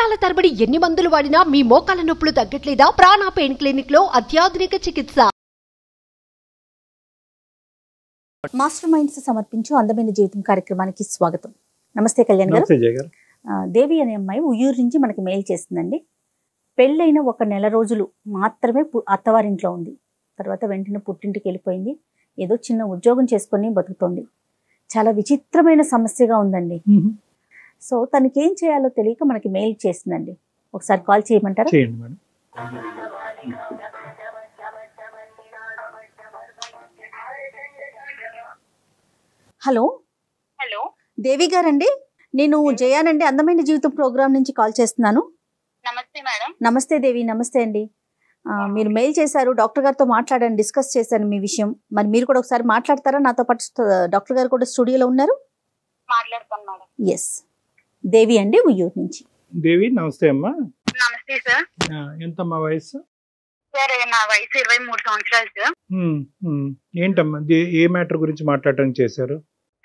సంవత్సరాల తరబడి ఎన్ని మందులు వాడినా మీ మోకాల నొప్పులు తగ్గట్లేదా? ప్రాణ పెయిన్ క్లినిక్ లో అత్యాధునిక చికిత్స. మాస్టర్ మైండ్స్ సమర్పించు అందమైన జీవితం కార్యక్రమానికి స్వాగతం. నమస్తే కళ్యాణ్ గారు. దేవి అనే అమ్మాయి ఉయ్యూరు నుంచి మనకి మెయిల్ చేస్తుందండి. పెళ్ళైన 1 నెల రోజులు మాత్రమే అత్తవారింట్లో ఉంది. తర్వాత వెంటనే పుట్టింటికి వెళ్ళిపోయింది. ఏదో చిన్న ఉద్యోగం చేసుకొని బతుకుతోంది. చాలా విచిత్రమైన సమస్యగా ఉందండి. సో తనకి ఏం చేయాలో తెలియక మనకి మెయిల్ చేస్తుందండి. ఒకసారి కాల్ చేయమంటారా? చేయండి మేడం. హలో హలో, దేవి గారండి, నేను జయానండి, అందమైన జీవితం ప్రోగ్రామ్ నుంచి కాల్ చేస్తున్నాను. నమస్తే మేడం. నమస్తే దేవి. నమస్తే అండి. మీరు మెయిల్ చేశారు, డాక్టర్ గారితో మాట్లాడాను, డిస్కస్ చేశాను మీ విషయం. మరి మీరు కూడా ఒకసారి మాట్లాడతారా? నాతో పాటు డాక్టర్ గారు కూడా స్టూడియోలో ఉన్నారు. మాట్లాడతాను మేడం. ఎస్, దేవి అండి, ఉయ్యూరు నుంచి. దేవి నమస్తే అమ్మా. నమస్తే సార్. ఎంతమ్మా వయసు? సార్ నా వయసు 23 సంవత్సరాలు సార్. ఏంటమ్మా ఏ మ్యాటర్ గురించి మాట్లాడడానికి చేశారు?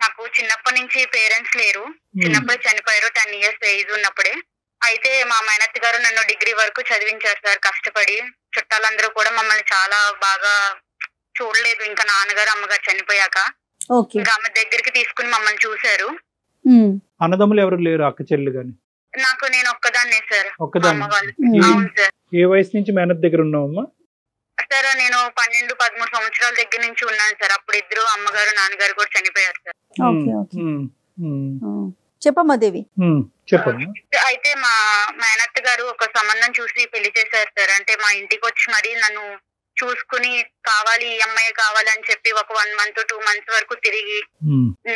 నాకు చిన్నప్పటి నుంచి పేరెంట్స్ లేరు. చిన్నప్పుడు చనిపోయారు. 10 ఇయర్స్ ఏజ్ ఉన్నప్పుడే. అయితే మా మేనత్త గారు నన్ను డిగ్రీ వరకు చదివించారు సార్ కష్టపడి. చుట్టాలందరూ కూడా మమ్మల్ని చాలా బాగా చూడలేదు. ఇంకా నాన్నగారు అమ్మగారు చనిపోయాక ఇంకా ఆమె దగ్గరికి తీసుకుని మమ్మల్ని చూశారు. అన్నదమ్ములు ఎవరు లేరు? అక్క చెల్లి గాని? నేను ఒక్కదాన్నే సార్. ఒక్కదాన్ని. అవును సార్. ఏ వయసు నుంచి మేనత్ దగ్గర ఉన్నావమ్మా? సార్ నేను 12-13 సంవత్సరాల దగ్గర నుంచి ఉన్నాను సార్. అప్పుడు ఇద్దరు అమ్మగారు నాన్నగారు కూడా చనిపోయారు సార్. చెప్పమ్మా దేవి. చెప్పమ్మా. అయితే మా మేనత్త గారు ఒక సంబంధం చూసి పెళ్లి చేశారు సార్. అంటే మా ఇంటికి వచ్చి మరి నన్ను చూసుకుని కావాలి, ఈ అమ్మాయి కావాలని చెప్పి ఒక 1 మంత్ 2 మంత్స్ వరకు తిరిగి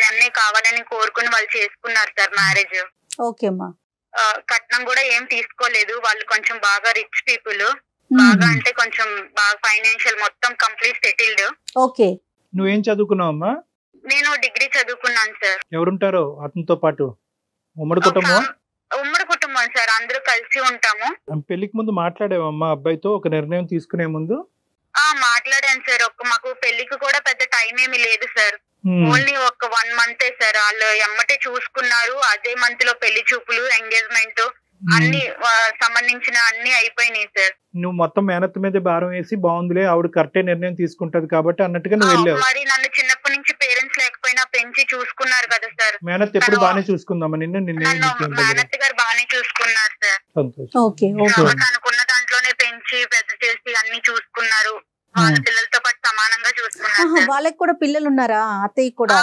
నన్నే కావాలని కోరుకుని వాళ్ళు చేసుకున్నారు సార్ మ్యారేజ్. ఓకే అమ్మా. కట్నం కూడా ఏం తీసుకోలేదు. వాళ్ళు కొంచెం బాగా రిచ్ పీపుల్. బాగా అంటే కొంచెం బాగా ఫైనాన్షియల్, మొత్తం కంప్లీట్ సెటిల్డ్. ఓకే. నువ్వేం చదువుకున్నావమ్మా? నేను డిగ్రీ చదువుకున్నాను సార్. ఎవరుంటారో అతనితో పాటు? ఉమ్మడి కుటుంబం? ఉమ్మడి కుటుంబం సార్, అందరూ కలిసి ఉంటాము. పెళ్లికి ముందు మాట్లాడేవమ్మా అబ్బాయితో ఒక నిర్ణయం తీసుకునే ముందు? మాట్లాడాను సార్. మాకు పెళ్లికి కూడా పెద్ద టైం ఏమీ లేదు సార్. ఓన్లీ ఒక 1 మంతే సార్. వాళ్ళు ఎమ్మటే చూసుకున్నారు. అదే మంత్ లో పెళ్లి చూపులు, ఎంగేజ్మెంట్ అన్ని సంబంధించిన అన్ని అయిపోయినాయి సార్. నువ్వు మొత్తం మేనత్త మీద భారం వేసి బాగుందిలే ఆవిడ కరెక్టే నిర్ణయం తీసుకుంటది కాబట్టి అన్నట్టుగా నువ్వు వెళ్ళావు. మరి నన్ను చిన్నప్పటి నుంచి పేరెంట్స్ లేకపోయినా పెంచి చూసుకున్నారు కదా సార్. మేనత్ ఎప్పుడు బాగానే చూసుకుందామా నిన్ను? మేనత్ గారు బాగానే చూసుకున్నారు సార్. అనుకున్న దాంట్లోనే పెంచి పెద్ద చేసి అన్ని చూసుకున్నారు. వాళ్ళ పిల్లలతో పాటు సమానంగా చూసుకున్నారు. వాళ్ళకి కూడా పిల్లలు ఉన్నారా? అత్తయ్య కూడా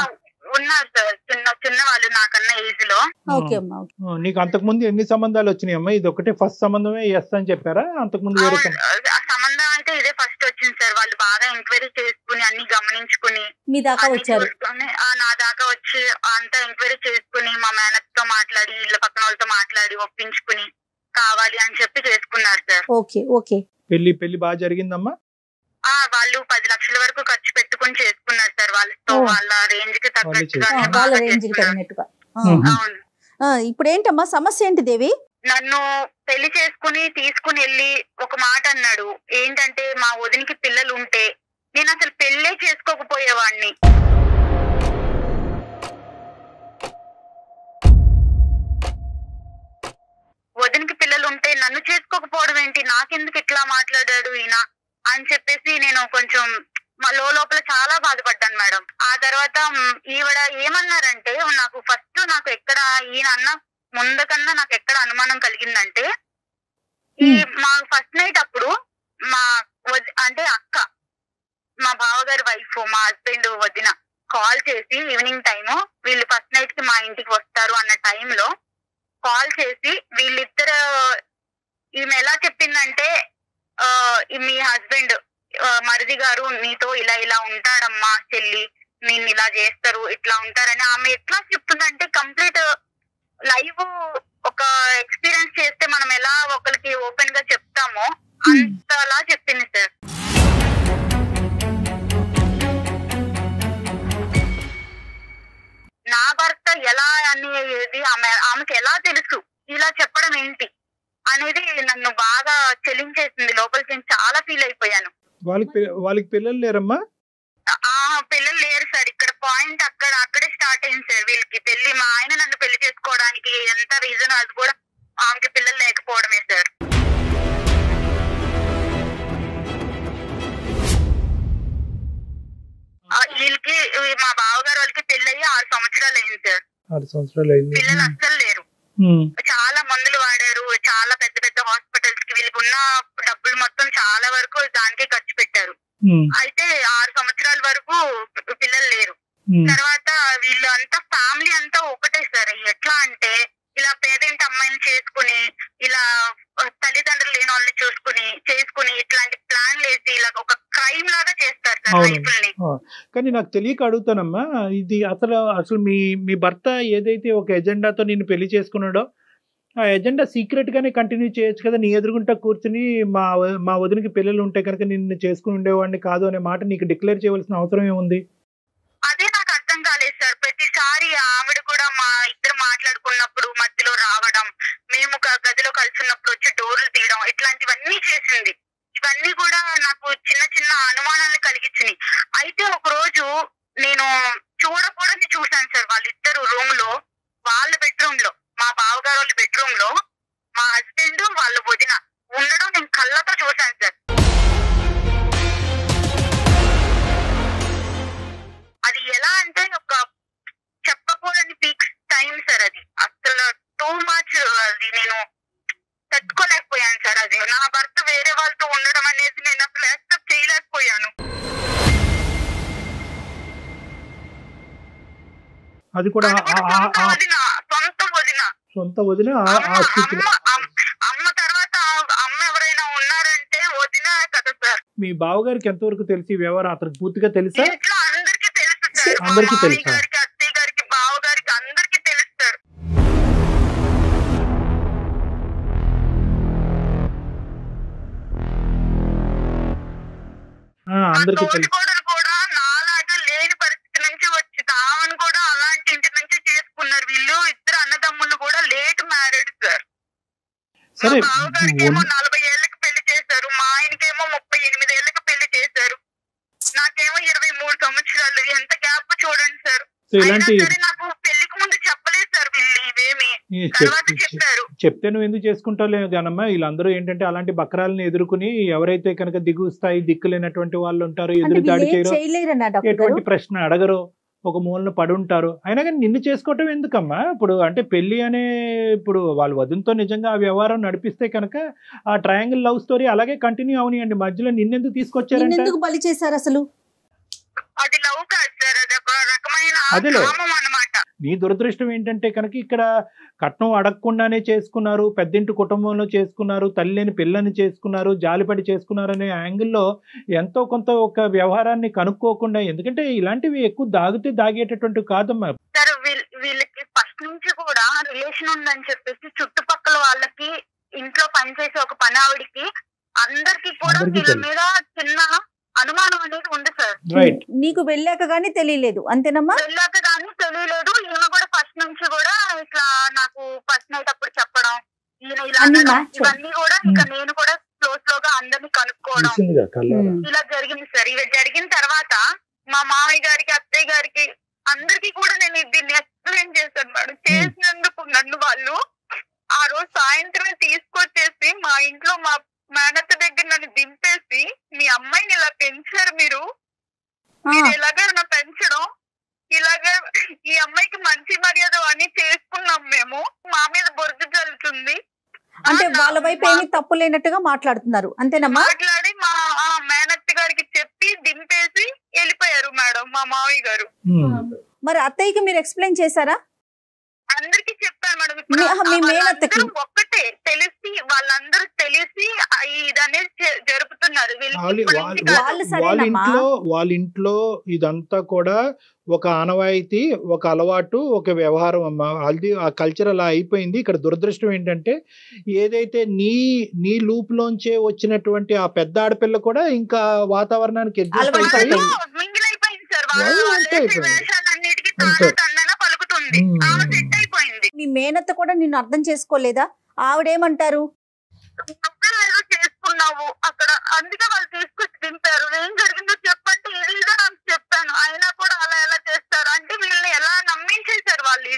ఉన్నారు సార్. చిన్న వాళ్ళు నాకన్నా ఏజ్ లో. నీకు అంతకు ముందు ఎన్ని సంబంధాలు వచ్చినాయి అమ్మా? ఇది ఒకటే ఫస్ట్ సంబంధమే ఎస్ అని చెప్పారా? అంతకు ముందు వేరే సంబంధం అయితే ఇదే ఫస్ట్ వచ్చింది సార్. వాళ్ళు బాగా ఎంక్వైరీ చేసుకుని అన్ని గమనించుకుని మీ దాకా వచ్చారు. నా దాకా వచ్చి అంతా ఎంక్వైరీ చేసుకుని మా మేనత్ తో మాట్లాడి ఇళ్ళ పక్కన వాళ్ళతో మాట్లాడి ఒప్పించుకుని కావాలి అని చెప్పి చేసుకున్నారు సార్. Okay okay. పెళ్లి బాగా జరిగిందమ్మా? వాళ్ళు 10 లక్షల వరకు ఖర్చు పెట్టుకుని చేసుకున్నారు సార్. వాళ్ళతో వాళ్ళ రేంజ్ కి తగ్గట్టుగా. ఇప్పుడు ఏంటమ్మా సమస్య ఏంటి దేవి? నన్ను పెళ్లి చేసుకుని తీసుకుని వెళ్ళి ఒక మాట అన్నాడు. ఏంటంటే మా వదినికి పిల్లలు ఉంటే నేను అసలు పెళ్ళే చేసుకోకపోయేవాడిని. వదినికి పిల్లలు ఉంటే నన్ను చేసుకోకపోవడం ఏంటి, నాకెందుకు ఇట్లా మాట్లాడాడు ఈయన అని చెప్పేసి నేను కొంచెం లోపల చాలా బాధపడ్డాను మేడం. ఆ తర్వాత ఈవిడ ఏమన్నారంటే, నాకు ఎక్కడ ఈయన అన్న ముందు కన్నా నాకు ఎక్కడ అనుమానం కలిగిందంటే, మా ఫస్ట్ నైట్ అప్పుడు అంటే అక్క, మా బావగారి వైఫ్, మా హస్బెండ్ వదిన కాల్ చేసి ఈవినింగ్ టైము వీళ్ళు ఫస్ట్ నైట్ కి మా ఇంటికి వస్తారు అన్న టైంలో కాల్ చేసి వీళ్ళిద్దరు, ఈమె ఎలా చెప్పిందంటే, మీ హస్బెండ్ మరిది గారు నీతో ఇలా ఉంటాడమ్మా చెల్లి, నేను ఇలా చేస్తారు ఇట్లా ఉంటారని ఆమె ఎట్లా చెప్తుందంటే, కంప్లీట్ లైవ్ ఒక ఎక్స్పీరియన్స్ చేస్తే మనం ఎలా ఒకరికి ఓపెన్ గా చెప్తామో అంతలా చెప్పింది సార్. నా భర్త ఎలా అనేది ఆమెకి ఎలా తెలుసు, ఇలా చెప్పడం ఏంటి అనేది నన్ను బాగా చెలించేసింది. లోపలికి చాలా ఫీల్ అయిపోయాను. వాళ్ళకి పిల్లలు లేరమ్మా? పిల్లలు లేరు సార్. ఇక్కడ పాయింట్ అక్కడే స్టార్ట్ అయింది సార్. వీళ్ళకి పెళ్లి, మా ఆయన నన్ను పెళ్లి చేసుకోవడానికి ఎంత రీజన్ అది కూడా ఆమెకి పిల్లలు లేక 6 సంవత్సరాలు అయింది. పిల్లలు అస్సలు లేరు. చాలా మందులు వాడారు, చాలా పెద్ద పెద్ద హాస్పిటల్స్ కి వీళ్ళకి ఉన్న డబ్బులు మొత్తం చాలా వరకు దానికే ఖర్చు పెట్టారు. అయితే 6 సంవత్సరాల వరకు పిల్లలు లేరు. తర్వాత వీళ్ళు అంతా ఫ్యామిలీ అంతా ఒకటే సార్. ఎట్లా అంటే ఇలా పేదింటి అమ్మాయిని చేసుకుని, ఇలా తల్లిదండ్రులు లేని వాళ్ళని చేసుకుని ఇట్లాంటి ప్లాన్లు వేసి ఇలా ఒక క్రైమ్ లాగా చేస్తారు సార్ లైఫ్ని. కానీ నాకు తెలియక అడుగుతానమ్మా, ఇది అసలు మీ భర్త ఏదైతే ఒక ఎజెండాతో నిన్ను పెళ్లి చేసుకున్నాడో ఆ ఎజెండా సీక్రెట్ గానే కంటిన్యూ చేయొచ్చు కదా. నీ ఎదురుగుంటా కూర్చుని మా వదినకి పిల్లలు ఉంటే కనుక నిన్ను చేసుకుని ఉండేవాడిని కాదు అనే మాట నీకు డిక్లేర్ చేయవలసిన అవసరం ఏముంది? అదే నాకు అర్థం కాలేదు సార్. ప్రతిసారి ఆవిడ కూడా మా ఇద్దరు మాట్లాడుకున్నప్పుడు మధ్యలో రావడం, మేము గదిలో కలిసినప్పుడు వచ్చి డోర్లు తీయడం, ఇట్లాంటివన్నీ చేసింది. ఇవన్నీ కూడా నాకు చిన్న చిన్న అనుమానాలు కలిగించినాయి. అయితే ఒక రోజు నేను చూడకూడని చూశాను సార్. వాళ్ళిద్దరు రూమ్ లో, వాళ్ళ బెడ్రూమ్ లో, మా బావగారు వాళ్ళ బెడ్రూమ్ లో మా హస్బెండ్ వాళ్ళ వదిన ఉండడం నేను కళ్ళతో చూశాను సార్. అది ఎలా అంటే ఒక చెప్పకూడని పీక్ టైం సార్. అది అసలు టూ మచ్. అది నేను తట్టుకోలేకపోయాను సార్. అది నా భర్త వేరే వాళ్ళతో ఉండడం అనేది నేను అసలు యాక్సెప్ట్ చేయలేకపోయాను. అది కూడా సొంత వదిన. అమ్మ తర్వాత అమ్మ ఎవరైనా ఉన్నారంటే వదిన కదా సార్. మీ బావగారికి ఎంతవరకు తెలిసి వ్యవహారం అతనికి పూర్తిగా తెలుసా? ఇంట్లో అందరికీ తెలుసు సార్. అందరికీ మామయ్య తెలుసా? గారికి, అత్తయ్య గారికి, బావ గారికి అందరికీ తెలుసు సార్. అందరికీ తెలుసు. తోటికోడలు కూడా నాలాగా లేని పరిస్థితి నుంచి వచ్చి తామని కూడా అలాంటి ఇంటి నుంచి చేసుకున్నారు. వీళ్ళు ఇద్దరు అన్నదమ్ములు కూడా లేట్ మ్యారేడ్ సార్. సరే, మా బావగారికి ఏమో 40 ఏళ్ళకి పెళ్లి చేశారు, మా ఆయనకేమో 38 ఏళ్ళకి పెళ్లి చేశారు, నాకేమో 23 సంవత్సరాలు. ఎంత గ్యాప్ చూడండి సార్. అయినా సరే నాకు పెళ్లికి ముందు చెప్పలేదు సార్ వీళ్ళు ఇవేమి. తర్వాత చెప్పారు. చెప్తే నువ్వు ఎందుకు చేసుకుంటావు కానమ్మా. వీళ్ళందరూ ఏంటంటే అలాంటి బక్రాలను ఎదుర్కొని ఎవరైతే కనుక దిగు స్థాయి దిక్కులేనటువంటి వాళ్ళు ఉంటారో, ఎదురు దాడి చేయరు, ఎటువంటి ప్రశ్న అడగరు, ఒక మూలన పడి ఉంటారు. అయినా కానీ నిన్ను చేసుకోవటం ఎందుకమ్మా? ఇప్పుడు అంటే పెళ్లి అనే ఇప్పుడు వాళ్ళ వదినతో నిజంగా ఆ వ్యవహారం నడిపిస్తే కనుక ఆ ట్రయాంగిల్ లవ్ స్టోరీ అలాగే కంటిన్యూ అవనియండి. మధ్యలో నిన్నెందుకు తీసుకొచ్చారంటే ఎందుకు బలి చేశారు అసలు? అది లవ్ కాదు సార్, అది ఒక రకమైన కామం అన్నమాట. నీ దురదృష్టం ఏంటంటే కనుక ఇక్కడ కట్నం అడగకుండానే చేసుకున్నారు, పెద్దింటి కుటుంబంలో చేసుకున్నారు, తల్లి లేని పిల్లని చేసుకున్నారు, జాలిపడి చేసుకున్నారు అనే యాంగిల్లో ఎంతో కొంత ఒక వ్యవహారాన్ని కనుక్కోకుండా, ఎందుకంటే ఇలాంటివి ఎక్కువ దాగేటటువంటి కాదమ్మా. సార్ వీళ్ళకి ఫస్ట్ నుంచి కూడా రిలేషన్ ఉందని చెప్పేసి చుట్టుపక్కల వాళ్ళకి, ఇంట్లో పనిచేసే ఒక పని ఆవిడికి, అందరికి కూడా వీళ్ళ మీద చిన్న అనుమానం అనేది ఉంది సార్. నీకు వెళ్ళాక గానీ తెలియలేదు అంతేనమ్మా? వెళ్ళాక గానీ తెలియలేదు. ఈయన కూడా ఫస్ట్ నుంచి కూడా ఇట్లా నాకు ఫస్ట్ నైట్ అప్పుడు చెప్పడం, ఈయన ఇలా ఇవన్నీ కూడా ఇక నేను కూడా స్లోగా అందరినీ కనుక్కోవడం ఇలా జరిగింది సార్. ఇవి జరిగిన తర్వాత మా మామయ్య గారికి, అత్తయ్య గారికి అందరికి కూడా నేను దీన్ని ఎక్స్ప్లెయిన్ చేశాను మేడం. చేసినందుకు నన్ను వాళ్ళు ఆ రోజు సాయంత్రమే తీసుకొచ్చేసి మా ఇంట్లో మా మేనత్త దగ్గర నన్ను దింపేసి, మీ అమ్మాయిని ఇలా పెంచారు మీరు ఇలాగే నా పెంచడం, ఇలాగే ఈ అమ్మాయికి మంచి మర్యాద అని చేసుకున్నాం మేము, మా మీద బొరుగు జల్లుతుంది అంటే వాళ్ళ వైపు ఏమీ తప్పు లేనట్టుగా మాట్లాడుతున్నారు అంతేనమ్మా? మాట్లాడి మా మేనత్త గారికి చెప్పి దింపేసి వెళ్ళిపోయారు మేడం మా మామయ్య గారు. మరి అత్తయ్యకి మీరు ఎక్స్ప్లెయిన్ చేశారా? అందరికి చెప్పాను మేడం. మీ మేనత్తకి ఒక్కటే తెలిసి, వాళ్ళందరూ తెలిసి ఇదనేది జరుపుతున్నారు. వాళ్ళ ఇంట్లో ఇదంతా కూడా ఒక ఆనవాయితీ, ఒక అలవాటు, ఒక వ్యవహారం అమ్మా. అది ఆ కల్చర్ అలా అయిపోయింది. ఇక్కడ దురదృష్టం ఏంటంటే ఏదైతే నీ లూప్ లోంచే వచ్చినటువంటి ఆ పెద్ద ఆడపిల్ల కూడా ఇంకా వాతావరణానికి మీ మేనత్త కూడా నిన్ను అర్థం చేసుకోలేదా? ఆవిడేమంటారు? చేసుకున్నావు అక్కడ, అందుకే వాళ్ళు తీసుకొచ్చి దింపారు. ఏం జరిగిందో చెప్పంటే ఇది నాకు చెప్పాను. అయినా కూడా అలా ఎలా చేస్తారు అంటే వీళ్ళని ఎలా నమ్మించేశారు వాళ్ళు.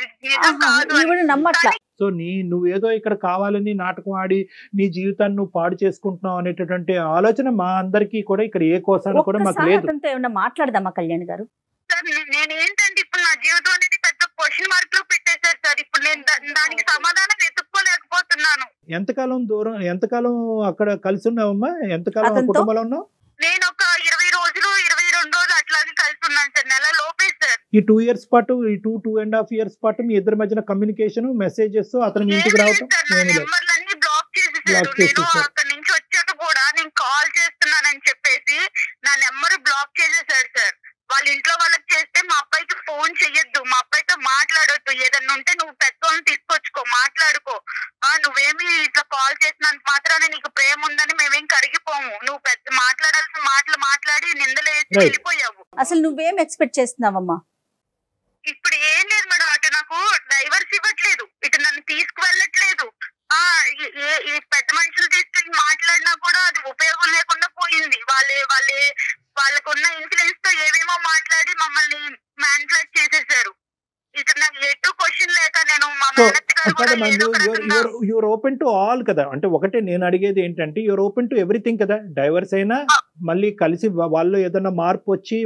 నమ్మట్లా. సో నువ్వేదో ఇక్కడ కావాలని నాటకం ఆడి నీ జీవితాన్ని నువ్వు పాడు చేసుకుంటున్నావు అనేటటువంటి ఆలోచన మా అందరికీ కూడా ఇక్కడ ఏ కోసాన్ని కూడా మాకు లేదు. ఏమన్నా మాట్లాడదామా కళ్యాణ్ గారు? సార్ నేను ఏంటంటే ఇప్పుడు నా జీవితం అనేది పెద్ద క్వశ్చన్ మార్క్ లో పెట్టే చేశారు సార్. ఇప్పుడు నేను దానికి సమాధానం వెతుక్కోలేకపోతున్నాను. ఎంతకాలం అక్కడ కలిసి ఉన్నావమ్మా? ఎంతకాలం కుటుంబంలో ఉన్నావు? నేను ఒక 20 రోజులు 22 రోజులు అట్లాగే కలిసి ఉన్నాను సార్. నెల లోపే సార్. ఈ 2 years పాటు, ఈ 2.5 years పాటు మీ ఇద్దరి మధ్యన కమ్యూనికేషన్, మెసేజెస్, అతను మీ ఇంటికి రావటం నెంబర్లన్నీ బ్లాక్ చేసేసారు. నేను అక్కడ నుంచి వచ్చాక కూడా నేను కాల్ చేస్తున్నానని చెప్పేసి నా నెంబర్ బ్లాక్ చేసేసారు సార్. వాళ్ళ ఇంట్లో వాళ్ళకి చేస్తే మా అబ్బాయికి ఫోన్ చెయ్యొద్దు, మా అబ్బాయితో మాట్లాడొద్దు, ఏదన్నా ఉంటే నువ్వు పెద్దోళ్ళని తీసుకొచ్చుకో, మాట్లాడుకో, నువ్వేమి ఇట్లా కాల్ చేసినంత మాత్రాన్ని నీకు ప్రేమ ఉందని మేమేం కరిగిపోము, నువ్వు పెద్ద మాట్లాడాల్సిన మాటలు మాట్లాడి నిందలేసి వెళ్ళిపోయావు. అసలు నువ్వేం ఎక్స్పెక్ట్ చేస్తున్నావమ్మా? ఇప్పుడు ఏం లేదు మేడం, అటు నాకు డైవర్స్ ఇవ్వట్లేదు, ఇటు నన్ను తీసుకువెళ్ళట్లేదు. ఈ పెద్ద మనుషులు తీసుకెళ్ళి మాట్లాడినా కూడా అది ఉపయోగం లేకుండా పోయింది. వాళ్ళకున్న ఇన్ఫ్లుయెన్స్ తో ఏమేమో మాట్లాడి మమ్మల్ని మ్యానిపులేట్ చేసేసారు. ఇక్కడ నాకు ఎటు క్వశ్చన్ లేక నేను మా యూర్ ఓపెన్ టు ఆల్ కదా. అంటే ఒకటే నేను అడిగేది ఏంటంటే, యూర్ ఓపెన్ టు ఎవ్రీథింగ్ కదా. డైవర్స్ అయినా మళ్ళీ కలిసి వాళ్ళు ఏదైనా మార్పు వచ్చి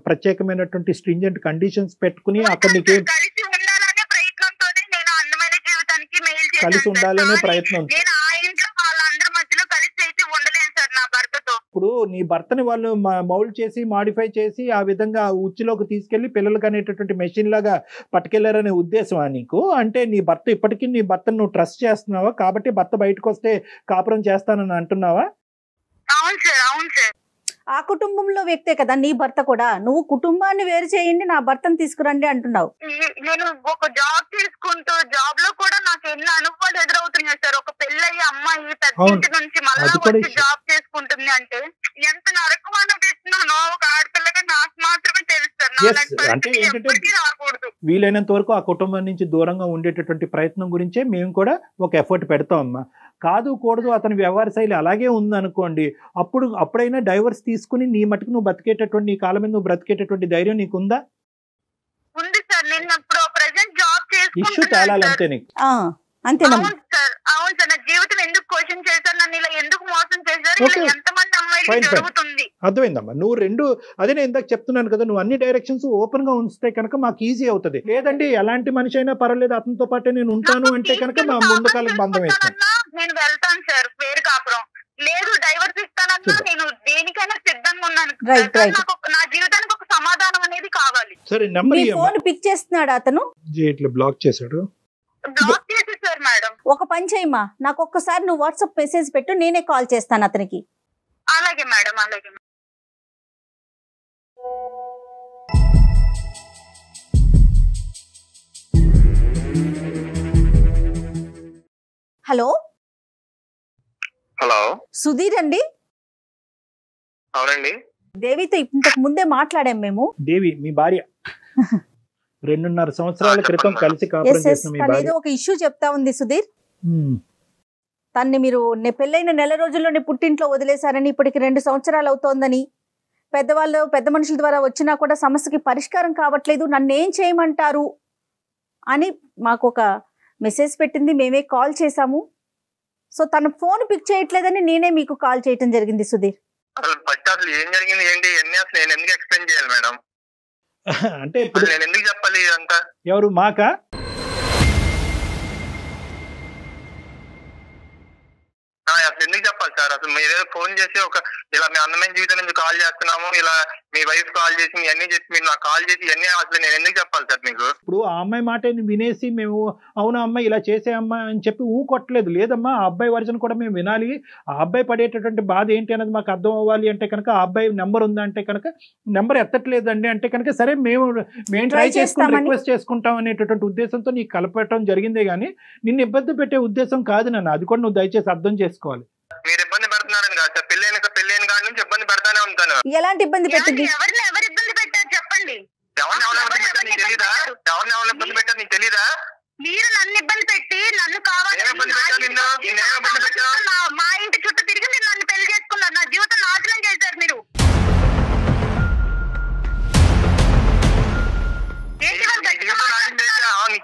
ప్రత్యేకమైనటువంటి స్ట్రింజెంట్ కండిషన్స్ పెట్టుకుని అక్కడ నీకే కలిసి ఉండాలనే ప్రయత్నంతోనే నేను అందమైన జీవితానికి మెయిల్ చేశాను. కలిసి ఉండాలనే ప్రయత్నం. నేను ఆ ఇంట్లో వాళ్ళందరి మధ్యలో కలిసి అయితే ఉండలేను సార్ నా భర్తతో. ఇప్పుడు నీ భర్తని వాళ్ళు మౌల్డ్ చేసి, మాడిఫై చేసి, ఆ విధంగా ఉచ్చులోకి తీసుకెళ్లి పిల్లలకి అనేటటువంటి మెషిన్ లాగా పట్టుకెళ్లారనే ఉద్దేశమా నీకు? అంటే నీ భర్త ఇప్పటికీ నీ భర్తను నువ్వు ట్రస్ట్ చేస్తున్నావా? కాబట్టి భర్త బయటకు వస్తే కాపురం చేస్తానని అంటున్నావా? అవును సార్, అవును సార్. ఆ కుటుంబంలో వ్యక్తే కదా నీ భర్త కూడా. నువ్వు కుటుంబాన్ని వేరు చేయండి, నా భర్తను తీసుకురండి అంటున్నావు. నేను ఒక జాబ్ చేసుకుంటూ జాబ్ లో కూడా నాకు ఎన్ని అనుభవాలు ఎదురవుతున్నాయి సార్. ఒక పెళ్ళయ్యి అమ్మాయి పెద్ద నుంచి మళ్ళీ వచ్చి జాబ్ చేసుకుంటుంది అంటే ఎంత నరకం అనిపిస్తున్నానో ఒక ఆడపిల్లగా నాకు మాత్రమే తెలుస్తారు. అంటే వీలైనంత వరకు ఆ కుటుంబం నుంచి దూరంగా ఉండేటటువంటి ప్రయత్నం గురించే మేము కూడా ఒక ఎఫర్ట్ పెడతాం అమ్మా. కాదు కూడదు అతని వ్యవహార శైలి అలాగే ఉందనుకోండి, అప్పుడైనా డైవర్స్ తీసుకుని నీ మటుకు నువ్వు బతికేటటువంటి, నీ కాలం మీద నువ్వు బ్రతికేటటువంటి ధైర్యం నీకుందా? ఉంది సార్. నేను ఇప్పుడు ప్రెజెంట్ జాబ్ చేసుకుంటున్నాను. ఇష్యూ తేలాలంతే నీకు. అంతేనమ్మా. అవును సార్. నా జీవితం ఎందుకు క్వశ్చన్ చేశారు, నన్ను ఇలా ఎందుకు మోసం చేశారు, ఎంతమంది అమ్మాయిలు జరుగుతుంది. అర్థమైందమ్మా. నువ్వు అదే నేను ఇందాక చెప్తున్నాను కదా, నువ్వు అన్ని డైరెక్షన్స్ ఓపెన్ గా ఉంచితే కనుక మాకు ఈజీ అవుతుంది. లేదండి ఎలాంటి మనిషి అయినా పర్వాలేదు అతనితో పాటే నేను ఉంటాను అంటే కనుక మా ముందు కాలం బంధం వేస్తాను. నేను వెళ్తాను సార్ వేరు కాపురం. లేదు డైవర్స్ ఇస్తానన్నా నేను దేనికైనా సిద్ధంగా ఉన్నాను. నా జీవితానికి ఒక సమాధానం అనేది కావాలి. సరే నెంబర్ ఫోన్ పిక్ చేస్తున్నాడు అతను, ఇట్లా బ్లాక్ చేశాడు. బ్లాక్ చేసేసారు మేడం. ఒక పని చేయమ్మా, నాకు ఒక్కసారి నువ్వు వాట్సాప్ మెసేజ్ పెట్టు, నేనే కాల్ చేస్తాను అతనికి. అలాగే మేడం, అలాగే. హలో హలో, సుధీర్ అండి? అవునండి. దేవితో ఇంతకు ముందే మాట్లాడాం మేము. దేవి మీ భార్య 2.5 సంవత్సరాల క్రితం కలిసి కాపురం చేసిన మీ భార్య. ఏదో ఒక ఇష్యూ చెప్తా ఉంది సుధీర్. తన్ని మీరు పెళ్ళైన నెల రోజుల్లోనే పుట్టింట్లో వదిలేశారని, ఇప్పటికి 2 సంవత్సరాలు అవుతోందని, పెద్ద మనుషుల ద్వారా వచ్చినా కూడా సమస్యకి పరిష్కారం కావట్లేదు, నన్ను ఏం చేయమంటారు అని మాకు ఒక మెసేజ్ పెట్టింది. మేమే కాల్ చేశాము. సో తన ఫోన్ పిక్ చేయట్లేదని నేనే మీకు కాల్ చేయటం జరిగింది సుధీర్. అసలు ఏం జరిగింది ఏంటి అసలు నేను ఎందుకు ఎక్స్ప్లెయిన్ చేయాలి మేడం? అంటే ఇప్పుడు నేను ఎందుకు చెప్పాలి ఇదంతా? ఎవరు మాకా? అసలు ఎందుకు చెప్పాలి సార్? అసలు మీరేదో ఫోన్ చేసి ఇలా మీ అందమైన జీవితం నుంచి కాల్ చేస్తున్నాము, ఇలా మీ వైఫ్ కాల్ చేసి మీ అన్ని చేసి మీరు నాకు కాల్ చేసి ఇవన్నీ అసలు నేను ఎందుకు చెప్పాలి సార్ మీకు? ఇప్పుడు ఆ అమ్మాయి మాట వినేసి మేము అవునా అమ్మాయి ఇలా చేసే అమ్మాయి అని చెప్పి కొట్టలేదు. లేదమ్మా, ఆ అబ్బాయి వర్జన్ కూడా మేము వినాలి. ఆ అబ్బాయి పడేటటువంటి బాధ ఏంటి అనేది మాకు అర్థం అవ్వాలి అంటే కనుక, ఆ అబ్బాయి నెంబర్ ఉందా అంటే కనుక నెంబర్ ఎత్తట్లేదండి అంటే కనుక సరే మేము ట్రై చేసుకుంటాం, రిక్వెస్ట్ చేసుకుంటాం అనేటటువంటి ఉద్దేశంతో నీకు కలపటం జరిగిందే కానీ నిన్ను ఇబ్బంది పెట్టే ఉద్దేశం కాదు నన్ను. అది కూడా నువ్వు దయచేసి అర్థం చేసుకోవాలి. మీరు ఇబ్బంది పెడుతున్నారని కాదు సార్, పెళ్ళైన కాడి నుంచి ఇబ్బంది పెడతానే ఉంటాను. ఎలాంటి ఇబ్బంది పెట్టింది? ఎవరు ఇబ్బంది పెట్టారు చెప్పండి. ఎవరిని ఇబ్బంది పెట్టారు నీకు తెలీదా? ఎవరిని ఇబ్బంది పెట్టారు నీకు తెలీదా? మీరు నన్ను ఇబ్బంది పెట్టి నన్ను కావాలి మా ఇంటి చుట్టూ తిరిగి మీరు నన్ను పెళ్లి చేసుకున్నారు, నా జీవితం నాశనం చేశారు మీరు. నీ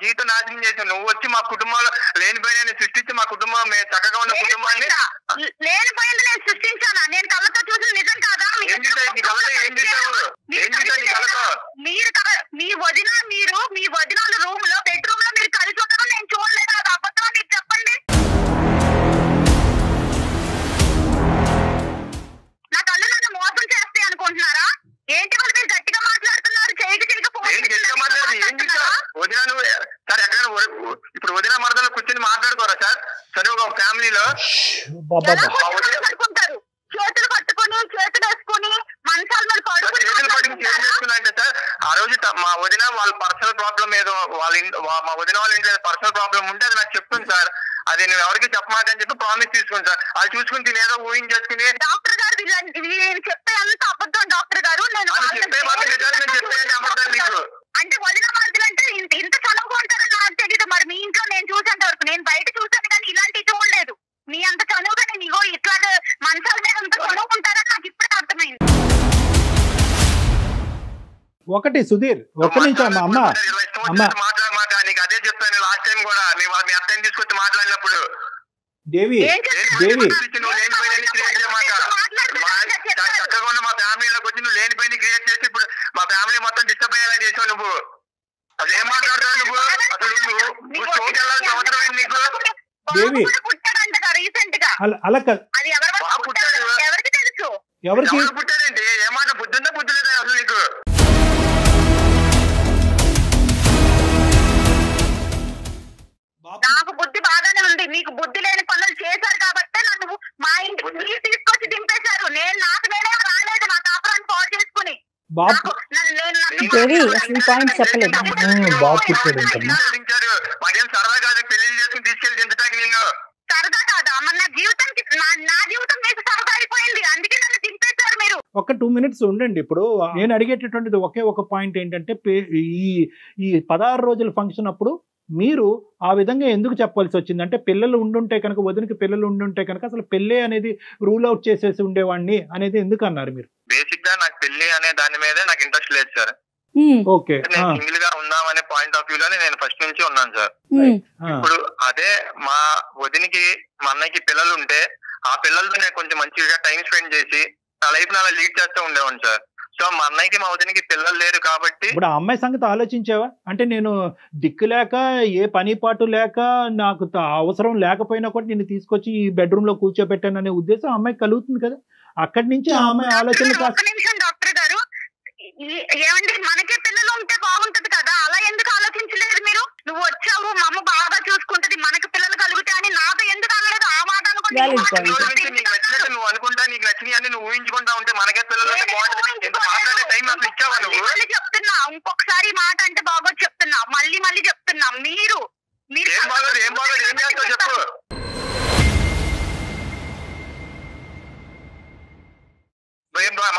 జీవితం నాశనం చేసావు. నువ్వు వచ్చి మా కుటుంబంలో లేనిపోయిన సృష్టించి మా కుటుంబం మేము చక్కగా ఉన్న కుటుంబాన్ని లేనిపోయింది నేను సృష్టించానా? నేను కళ్ళతో చూసిన నిజం కాదా? మీరు మీ వదిన మీ వదినాలు రూమ్ లో బెడ్రూమ్ లో మీరు ఫ్యామిలీలో పడుకుంటారు, చేతులు పట్టుకుని చేతులు వేసుకుని మంచాల మీద చేతులు పట్టుకుని చేతులు వేసుకున్నా అంటే సార్ ఆ రోజు మా వదిన వాళ్ళ పర్సనల్ ప్రాబ్లం ఏదో మా వదిన వాళ్ళ ఇంట్లో పర్సనల్ ప్రాబ్లం ఉంటే అది నాకు చెప్తుంది సార్. అది నువ్వు ఎవరికి చెప్పమాకని చెప్పి ప్రామిస్ తీసుకుని సార్. అది చూసుకుని తినేదో ఊహించేసుకుని డాక్టర్ గారు చెప్పే అంత అబద్ధం డాక్టర్ గారు. నేను చెప్పే అబద్ధం నీకు అంటే వదిన మనుషులు అంటే ఇంత చనువుగా ఉంటారని నాకు తెలియదు. మరి మీ ఇంట్లో నేను చూసేంత వరకు, నేను బయట చూసాను కానీ ఇలాంటివి చూడలేదు. మీ అంత చనువుగా నేను ఇగో ఇట్లా మంచాల మీద అంత చనువు ఉంటారని నాకు ఇప్పుడే అర్థమైంది. ఒకటి సుధీర్, ఒక్క నిమిషం అమ్మ మాట్లాడమాక, నీకు అదే చెప్పాను లాస్ట్ టైం కూడా. మీ అత్తని తీసుకొచ్చి మాట్లాడినప్పుడు దేవి నువ్వు లేనిపోయిన క్రియేట్ చేయమాక. చక్కగా ఉన్న మా ఫ్యామిలీలోకి వచ్చి నువ్వు లేనిపోయిన క్రియేట్ చేసి ఇప్పుడు మా ఫ్యామిలీ మొత్తం డిస్టర్బ్ అయ్యేలా చేసావు నువ్వు. అసలు ఏం మాట్లాడుతావు నువ్వు? అసలు నువ్వు షోకి వెళ్ళాల్సిన అవసరం ఏంటి నీకు? దేవి రీసెంట్ గా అలా పుట్టాడు, ఎవరికి తెలుసు? ఎవరికి పుట్టాడంటే ఏమాట బుద్ధి ఉందా బుద్ధి లేదా అసలు నీకు? నాకు బుద్ధి బాగానే ఉంది, నీకు బుద్ధి లేని పనులు చేశారు కాబట్టి నన్ను మా ఇంటికి తీసుకొచ్చి దింపేశారు. నాకు నేనే రాలేదు నా కాపురాన్ని పాడు చేసుకుని. మాకేం సరదా కాదు పెళ్లి చేసుకుని తీసుకెళ్ళి దించడానికి నిన్ను. సరదా కాదా? మరి నా జీవితం మీకు సరదా అయిపోయింది, అందుకే నన్ను దింపేశారు మీరు. ఒక 2 minutes ఉండండి. ఇప్పుడు నేను అడిగేటటువంటిది ఒకే ఒక పాయింట్ ఏంటంటే ఈ 16 రోజుల ఫంక్షన్ అప్పుడు మీరు ఆ విధంగా ఎందుకు చెప్పాల్సి వచ్చింది? అంటే పిల్లలు ఉండుంటే కనుక, వదినకి పిల్లలు ఉండుంటే కనుక అసలు పెళ్ళి అనేది రూల్ అవుట్ చేసేసి ఉండేవాడిని అనేది ఎందుకు అన్నారు మీరు? బేసిక్ గా నాకు పెళ్లి అనే దాని మీదే నాకు ఇంట్రెస్ట్ లేదు సార్. ఓకే, నేను సింగిల్ గా ఉందామనే పాయింట్ ఆఫ్ వ్యూ లోనే నేను ఫస్ట్ నుంచి ఉన్నాను సార్. ఇప్పుడు అదే మా వదినికి మా అన్నయ్యకి పిల్లలు ఉంటే ఆ పిల్లలతో నేను కొంచెం మంచిగా టైం స్పెండ్ చేసి నా లైఫ్ అలా లీడ్ చేస్తూ ఉండేవాడిని సార్. సో మా అన్నయ్యకి మా వదినికి పిల్లలు లేరు కాబట్టి. ఇప్పుడు ఆ అమ్మాయి సంగతి ఆలోచించావా? అంటే నేను దిక్కు లేక, ఏ పని పాటు లేక, నాకు అవసరం లేకపోయినా కూడా నేను తీసుకొచ్చి ఈ బెడ్రూమ్ లో కూర్చోబెట్టాను అనే ఉద్దేశం అమ్మాయికి కలుగుతుంది కదా. అక్కడి నుంచి ఆ అమ్మాయి ఆలోచన డాక్టర్ గారు ఏమండి, మనకే పిల్లలు ఉంటే బాగుంటది కదా, అలా ఎందుకు ఆలోచించలేదు మీరు? నువ్వు వచ్చావు, మా అమ్మ బాగా చూసుకుంటది, మనకు పిల్లలు కలుగుతాయి అని నాతో ఎందుకు అనలేదు? ఆ మాట అనుకుంటే నీకు నచ్చినట్టు నువ్వు అనుకుంటా, నీకు నచ్చినవి అన్ని నువ్వు ఊహించుకుంటా ఉంటే మనకే పిల్లలు చెప్తున్నా. ఇంకొకసారి మాట అంటే బాగోదు చెప్తున్నా, మళ్ళీ చెప్తున్నా. మీరు ఏం బాగోదు ఏం చేస్తావు చెప్పు.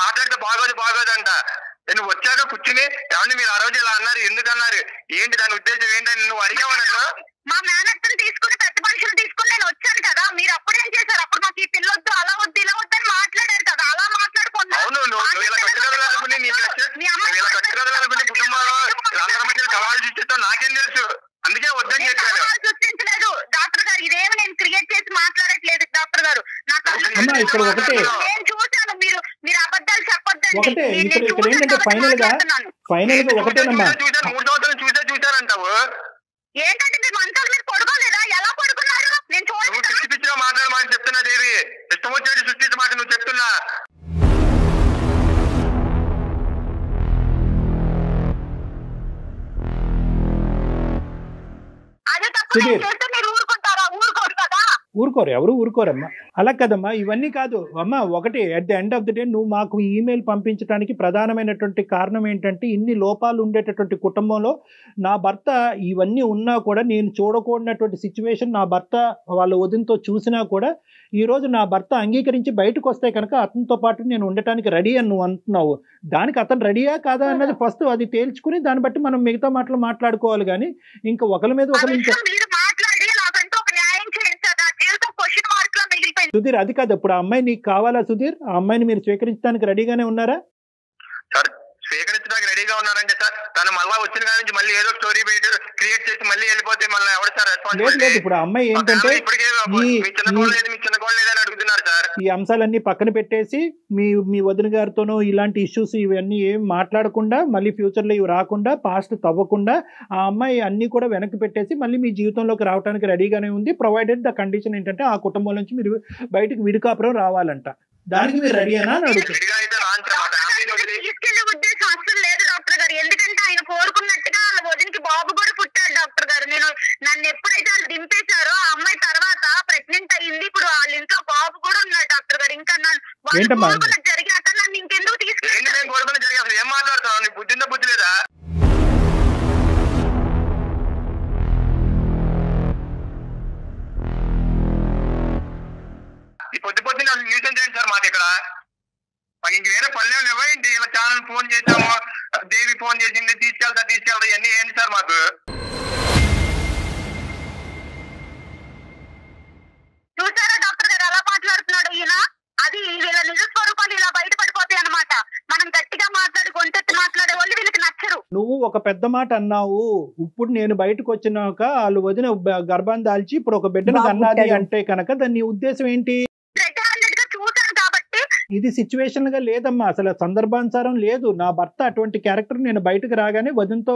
మాట్లాడితే బాగోదు అంట. నువ్వు వచ్చాక కూర్చుని ఏమంటే మీరు ఆ రోజు ఇలా అన్నారు, ఎందుకు అన్నారు, ఏంటి దాని ఉద్దేశం ఏంటని నువ్వు అడిగావు నన్ను. మా మేనత్తను తీసుకుని పెద్ద మనుషులు తీసుకుని నేను వచ్చాను కదా, మీరు అప్పుడేం చేశారు? అప్పుడు మాకు ఈ పిల్లొద్దు, అలా వద్దు, ఇలా వద్దు అని మాట్లాడారు కదా, అలా మాట్లాడుకున్నా. అవును, నువ్వు ఇలా కట్టుకదలనుకుని కుటుంబంలో అందరి మధ్య సవాళ్ళు సృష్టిస్తావు, నాకేం తెలుసు, అందుకే వద్దని చెప్పాను. సృష్టించలేదు డాక్టర్ గారు, ఇదేమి నేను క్రియేట్ చేసి మాట్లాడట్లేదు డాక్టర్ గారు. నాకు నేను చూశాను, మీరు అబద్ధాలు చెప్పొద్దండి. ఫైనల్ గా ఒకటేనమ్మా, 3 సంవత్సరాలు చూసారంటావు. ఏంటంటే మీరు మంచాల మీద పడుకోలేదా? ఎలా పడుకున్నారు? నేను చూడండి పిచ్చిగా మాట్లాడమని చెప్తున్నా దేవి, ఇష్టం వచ్చేది సృష్టించమాట నువ్వు చెప్తున్నా. అదే తప్పు చేస్తే మీరు ఊరుకుంటారా? ఊరుకోరు కదా. ఊరుకోరు, ఎవరు ఊరుకోరమ్మా. అలా కదమ్మా, ఇవన్నీ కాదు అమ్మా. ఒకటి, at the end of the day నువ్వు మాకు ఈమెయిల్ పంపించడానికి ప్రధానమైనటువంటి కారణం ఏంటంటే, ఇన్ని లోపాలు ఉండేటటువంటి కుటుంబంలో నా భర్త ఇవన్నీ ఉన్నా కూడా నేను చూడకూడనటువంటి సిచ్యువేషన్ నా భర్త వాళ్ళ వదినతో చూసినా కూడా ఈరోజు నా భర్త అంగీకరించి బయటకు వస్తే కనుక అతనితో పాటు నేను ఉండటానికి రెడీ అని నువ్వు అంటున్నావు. దానికి అతను రెడీయా కాదా అన్నది ఫస్ట్ అది తేల్చుకుని దాన్ని బట్టి మనం మిగతా మాటలు మాట్లాడుకోవాలి. కానీ ఇంకా ఒకరి మీద ఒకరు సుధీర్, అది కాదు. ఇప్పుడు ఆ అమ్మాయి నీకు కావాలా సుధీర్? ఆ అమ్మాయిని మీరు స్వీకరించడానికి రెడీగానే ఉన్నారా? సార్ స్వీకరించడానికి రెడీగా ఉన్నారంటే సార్, తను మళ్ళీ వచ్చిన కాడి నుంచి మళ్ళీ ఏదో స్టోరీ క్రియేట్ చేసి మళ్ళీ వెళ్ళిపోతే మళ్ళీ ఎవరు సార్ రెస్పాన్స్? లేదు, ఇప్పుడు ఆ అమ్మాయి ఏంటంటే ఈ అంశాలన్నీ పక్కన పెట్టేసి మీ వదిన గారితోనూ ఇలాంటి ఇష్యూస్ ఇవన్నీ ఏం మాట్లాడకుండా, మళ్ళీ ఫ్యూచర్ లో ఇవి రాకుండా, పాస్ట్ తవ్వకుండా ఆ అమ్మాయి అన్ని కూడా వెనక్కి పెట్టేసి మళ్ళీ మీ జీవితంలోకి రావడానికి రెడీగానే ఉంది. ప్రొవైడెడ్ ద కండిషన్ ఏంటంటే ఆ కుటుంబం నుంచి మీరు బయటకు విడికాపురం రావాలంట. దానికి మీరు రెడీనా అని అడుగుతారు. లేదు డాక్టర్ గారు, ఎందుకంటే ఆయన కోరుకున్నట్టుగా వాళ్ళ వదినికి బాబు కూడా పుట్టాడు డాక్టర్ గారు. నన్ను ఎప్పుడైతే వాళ్ళు దింపేశారో ఆ అమ్మాయి తర్వాత ప్రెగ్నెంట్ జరిగింది. ఇప్పుడు వాళ్ళ ఇంట్లో బాబు కూడా ఉన్నాడు డాక్టర్ గారు. ఇంకా జరిగాక నన్ను ఇంకెందుకు తీసుకెళ్ళి ఏం మాట్లాడుతున్నావు? నీకు బుద్ధి ఉందా బుద్ధి లేదా? పొద్దు పొద్దున్న న్యూసెన్స్ చేయండి సార్ మాది ఇక్కడ. మాకు ఇంక వేరే పల్లె ఇవ్వండి. ఇలా ఛానల్ ఫోన్ చేసాము, దేవి ఫోన్ చేసింది, తీసుకెళ్తా ఇవన్నీ ఏంటి సార్ మాకు? చూసారా డాక్టర్ గారు ఎలా మాట్లాడుతున్నాడు ఈయన? అది వీళ్ళ నిజ స్వరూపాలు ఇలా బయటపడిపోతాయి అన్నమాట. మనం గట్టిగా మాట్లాడి గొంతెత్తి మాట్లాడే వాళ్ళు వీళ్ళకి నచ్చరు. నువ్వు ఒక పెద్ద మాట అన్నావు. ఇప్పుడు నేను బయటకు వచ్చినాక వాళ్ళు వదిన గర్భాన్ని దాల్చి ఇప్పుడు ఒక బిడ్డను కన్నది అంటే కనుక దాని ఉద్దేశం ఏంటి? చూసాను కాబట్టి ఇది సిచ్యువేషన్ గా లేదమ్మా, అసలు సందర్భానుసారం లేదు. నా భర్త అటువంటి క్యారెక్టర్ నేను బయటకు రాగానే వదినతో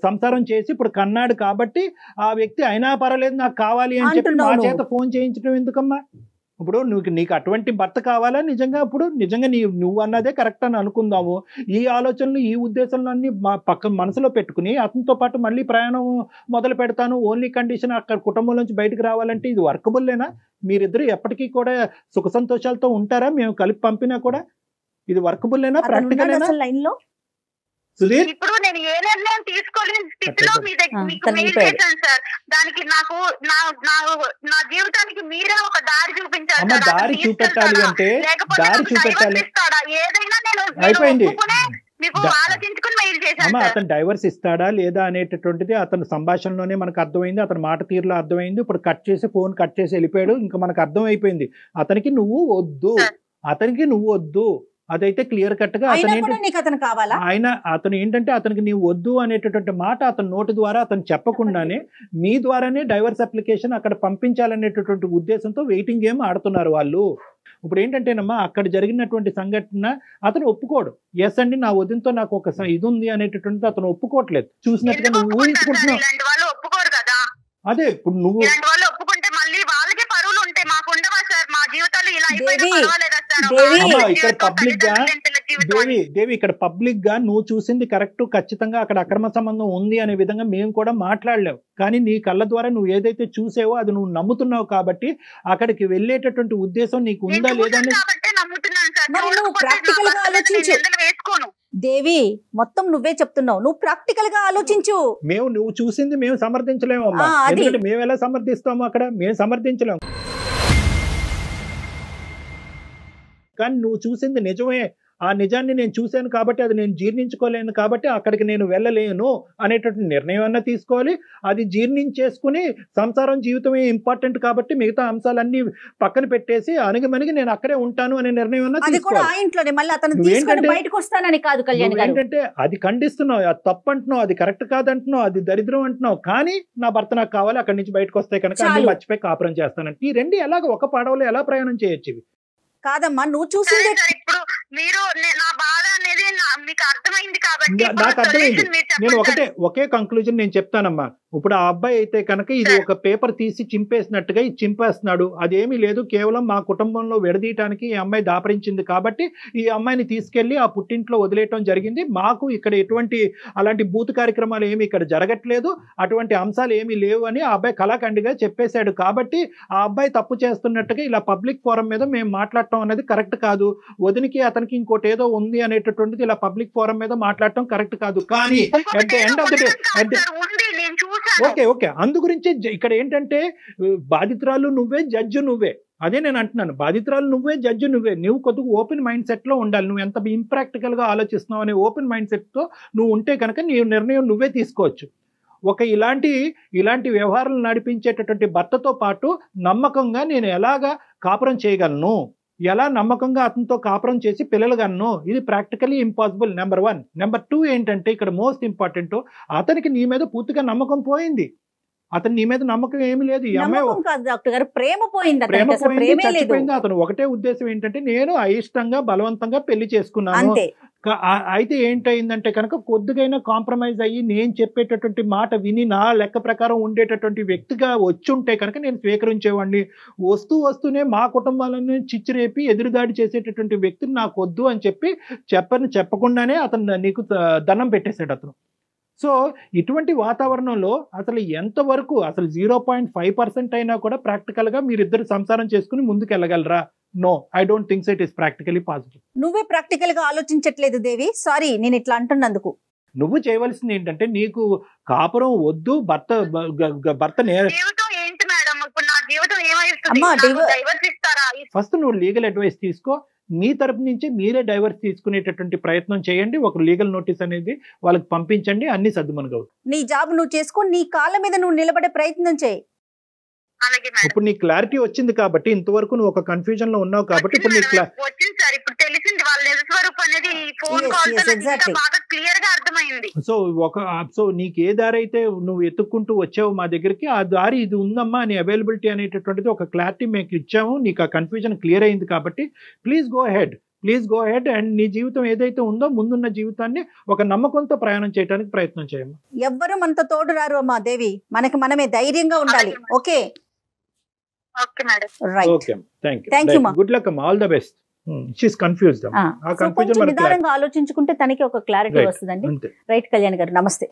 సంసారం చేసి ఇప్పుడు కన్నాడు కాబట్టి ఆ వ్యక్తి అయినా పర్వాలేదు నాకు కావాలి అని చెప్పి మా చేత ఫోన్ చేయించడం ఎందుకమ్మా? ఇప్పుడు నీకు అటువంటి భర్త కావాలా? నిజంగా నువ్వు అన్నదే కరెక్ట్ అని అనుకుందాము. ఈ ఆలోచనలు ఈ ఉద్దేశాలన్నీ మా మనసులో పెట్టుకుని అతనితో పాటు మళ్ళీ ప్రయాణం మొదలు పెడతాను, ఓన్లీ కండిషన్ అక్కడ కుటుంబం నుంచి బయటకు రావాలంటే ఇది వర్కబుల్లేనా? మీరిద్దరు ఎప్పటికీ కూడా సుఖ సంతోషాలతో ఉంటారా? మేము కలిపి పంపినా కూడా ఇది వర్కబుల్లేనా? ప్రాక్టికల్ లైన్లో సుధీర్ ఇప్పుడు నేను ఏ నిర్ణయం తీసుకోలేని స్థితిలో మీ దగ్గర మెయిల్ చేశాను సార్. దానికి నాకు నా జీవితానికి మీరే ఒక దారి చూపించాలి. దారి చూపెట్టాలి అంటే దారి చూపెట్టాలి. ఏదైనా నేను అయిపోయింది. మీకు ఆలోచించుకుని మెయిల్ చేశాను. అతను డైవర్స్ ఇస్తాడా లేదా అనేటటువంటిది అతని సంభాషణలోనే మనకు అర్థమైంది, అతని మాట తీరులో అర్థమైంది. ఇప్పుడు ఫోన్ కట్ చేసి వెళ్ళిపోయాడు. ఇంకా మనకు అర్థం అయిపోయింది అతనికి నువ్వు వద్దు. అదైతే క్లియర్ కట్ గా అతను ఏంటంటే అతనికి నీవు వద్దు అనేటటువంటి మాట అతని నోటి ద్వారా అతను చెప్పకుండానే మీ ద్వారానే డైవర్స్ అప్లికేషన్ అక్కడ పంపించాలనేటటువంటి ఉద్దేశంతో వెయిటింగ్ గేమ్ ఆడుతున్నారు వాళ్ళు. ఇప్పుడు ఏంటంటేనమ్మా అక్కడ జరిగినటువంటి సంఘటన అతను ఒప్పుకోడు. ఎస్ అండి నా వదినతో నాకు ఒక ఇది ఉంది అనేటటువంటిది అతను ఒప్పుకోవట్లేదు. చూసినట్టుగా నువ్వు ఊహించుకుంటున్నావు. అదే ఇప్పుడు నువ్వు ఒప్పుకుంటే మళ్ళీ వాళ్ళకే పరువులు ఉంటాయి, మాకు ఉండవా సార్? మా జీవితాలు ఇలా దేవి ఇక్కడ పబ్లిక్ గా నువ్వు చూసింది కరెక్ట్, ఖచ్చితంగా అక్కడ అక్రమ సంబంధం ఉంది అనే విధంగా మేము కూడా మాట్లాడలేవు. కానీ నీ కళ్ళ ద్వారా నువ్వు ఏదైతే చూసావో అది నువ్వు నమ్ముతున్నావు కాబట్టి అక్కడికి వెళ్ళేటటువంటి ఉద్దేశం నీకు ఉందా లేదా దేవి మొత్తం నువ్వే చెప్తున్నావు. నువ్వు ప్రాక్టికల్ గా ఆలోచించు. నువ్వు చూసింది మేము సమర్థించలేము అమ్మా. ఎందుకంటే మేము ఎలా సమర్థిస్తాము? అక్కడ మేము సమర్థించలేము. కానీ నువ్వు చూసింది నిజమే. ఆ నిజాన్ని నేను చూశాను కాబట్టి అది నేను జీర్ణించుకోలేను కాబట్టి అక్కడికి నేను వెళ్ళలేను అనేటటువంటి నిర్ణయం అన్నా తీసుకోవాలి. అది జీర్ణించేసుకుని సంసారం జీవితమే ఇంపార్టెంట్ కాబట్టి మిగతా అంశాలన్నీ పక్కన పెట్టేసి అణిగిమణిగి నేను అక్కడే ఉంటాను అనే నిర్ణయం అన్నా ఏంటంటే అది ఖండిస్తున్నావు, అది తప్పు అంటున్నావు, అది కరెక్ట్ కాదంటున్నావు, అది దరిద్రం అంటున్నావు. కానీ నా భర్త నాకు కావాలి, అక్కడి నుంచి బయటకు వస్తే కనుక అన్ని మర్చిపోయి కాపురం చేస్తానంటే ఈ రెండు ఎలాగ ఒక పడవలో ఎలా ప్రయాణం చేయొచ్చు? ఇవి కాదమ్మా నువ్వు చూసింది. ఇప్పుడు మీరు నా బాధ అనేది మీకు అర్థమైంది కాబట్టి నాకు అర్థమైంది. నేను ఒకే కంక్లూజన్ నేను చెప్తానమ్మా. ఇప్పుడు ఆ అబ్బాయి అయితే కనుక ఇది ఒక పేపర్ తీసి చింపేసినట్టుగా ఇది చింపేస్తున్నాడు. అదేమీ లేదు, కేవలం మా కుటుంబంలో విడదీయటానికి ఈ అమ్మాయి దాపరించింది కాబట్టి ఈ అమ్మాయిని తీసుకెళ్లి ఆ పుట్టింట్లో వదిలేయటం జరిగింది. మాకు ఇక్కడ ఎటువంటి అలాంటి బూత్ కార్యక్రమాలు ఏమి ఇక్కడ జరగట్లేదు, అటువంటి అంశాలు ఏమీ లేవు అని ఆ అబ్బాయి కళాఖండిగా చెప్పేశాడు. కాబట్టి ఆ అబ్బాయి తప్పు చేస్తున్నట్టుగా ఇలా పబ్లిక్ ఫోరం మీద మేము మాట్లాడటం అనేది కరెక్ట్ కాదు. వదినికి అతనికి ఇంకోటి ఏదో ఉంది అనేటటువంటిది ఇలా పబ్లిక్ ఫోరం మీద మాట్లాడటం కరెక్ట్ కాదు. కానీ at the end of the day okay అందు గురించి ఇక్కడ ఏంటంటే బాధితురాలు నువ్వే, జడ్జి నువ్వే. అదే నేను అంటున్నాను, బాధితురాలు నువ్వే, జడ్జి నువ్వే. నువ్వు కొద్దిగా ఓపెన్ మైండ్ సెట్ లో ఉండాలి. నువ్వు ఎంత ఇంప్రాక్టికల్ గా ఆలోచిస్తున్నావు అనే ఓపెన్ మైండ్ సెట్ తో నువ్వు ఉంటే కనుక నీ నిర్ణయం నువ్వే తీసుకోవచ్చు. ఇలాంటి వ్యవహారాలు నడిపించేటటువంటి భర్తతో పాటు నమ్మకంగా నేను ఎలాగా కాపురం చేయగలను, ఎలా నమ్మకంగా అతనితో కాపురం చేసి పిల్లలు కన్ను, ఇది ప్రాక్టికలీ ఇంపాసిబుల్. నెంబర్ 1. నెంబర్ 2 ఏంటంటే ఇక్కడ మోస్ట్ ఇంపార్టెంట్, అతనికి నీ మీద పూర్తిగా నమ్మకం పోయింది. అతను నీ మీద నమ్మకం ఏమి లేదు. ఈ అమ్మాయి ప్రేమ పోయింది, చచ్చిపోయింది. అతను ఒకటే ఉద్దేశం ఏంటంటే నేను అయిష్టంగా బలవంతంగా పెళ్లి చేసుకున్నాను. అయితే ఏంటయిందంటే కనుక కొద్దిగైనా కాంప్రమైజ్ అయ్యి నేను చెప్పేటటువంటి మాట విని నా లెక్క ప్రకారం ఉండేటటువంటి వ్యక్తిగా వచ్చుంటే కనుక నేను స్వీకరించేవాడిని. వస్తూనే మా కుటుంబాలను చిచ్చిరేపి ఎదురుదాడి చేసేటటువంటి వ్యక్తిని నాకు వద్దు అని చెప్పి చెప్పకుండానే అతను నీకు దండం పెట్టేశాడు. అతను సో ఇటువంటి వాతావరణంలో అసలు ఎంతవరకు అసలు 0.5% అయినా కూడా ప్రాక్టికల్ గా మీరిద్దరు సంసారం చేసుకుని ముందుకు వెళ్ళగలరా? No, I don't think it is practically possible. నువ్వే ప్రాక్టికల్ గా ఆలోచించట్లేదు దేవి. సారీ నేను ఇట్లా అంటున్నందుకు. నువ్వు చేయవలసింది ఏంటంటే, నీకు కాపురం వద్దు, భర్త జీవితం ఏంటి మేడం? ఇప్పుడు నా జీవితం ఏమైతుంది? డైవర్స్ ఇస్తారా? ఫస్ట్ నువ్వు లీగల్ అడ్వైస్ తీసుకో. మీ తరపు నుంచి మీరే డైవర్స్ తీసుకునేటటువంటి ప్రయత్నం చేయండి. ఒక లీగల్ నోటీస్ అనేది వాళ్ళకి పంపించండి. అన్ని సర్దుమనుగవు. నీ జాబ్ నువ్వు చేసుకో, నీ కాళ్ళ మీద నువ్వు నిలబడే ప్రయత్నం చేయి. ఇప్పుడు నీ క్లారిటీ వచ్చింది కాబట్టి, ఇంతవరకు నువ్వు ఒక కన్ఫ్యూజన్ లో ఉన్నావు కాబట్టి ఇప్పుడు నీకు వచ్చింది సార్. ఇప్పుడు తెలిసింది వాళ్ళ నిజ స్వరూపం అనేది ఫోన్ కాల్ బాగా క్లియర్ గా అర్థమైంది. సో నీకు ఏ దారి అయితే నువ్వు ఎత్తుక్కుంటూ వచ్చావు మా దగ్గరికి, ఆ దారి ఇది ఉందమ్మా అని అవైలబిలిటీ అనేటటువంటిది ఒక క్లారిటీ మీకు ఇచ్చాము. నీకు ఆ కన్ఫ్యూజన్ క్లియర్ అయింది కాబట్టి ప్లీజ్ గో హెడ్ అండ్ నీ జీవితం ఏదైతే ఉందో ముందున్న జీవితాన్ని ఒక నమ్మకంతో ప్రయాణం చేయడానికి ప్రయత్నం చేయమ్మా. ఎవ్వరు మనతో తోడు రారు అమ్మా దేవి, మనకి మనమే ధైర్యంగా ఉండాలి. Okay thank you. Good luck అమ్మా, all the best. She's confused. నిదానంగా ఆలోచించుకుంటే తనకి ఒక క్లారిటీ వస్తుందండి. రైట్ కళ్యాణ్ గారు, నమస్తే.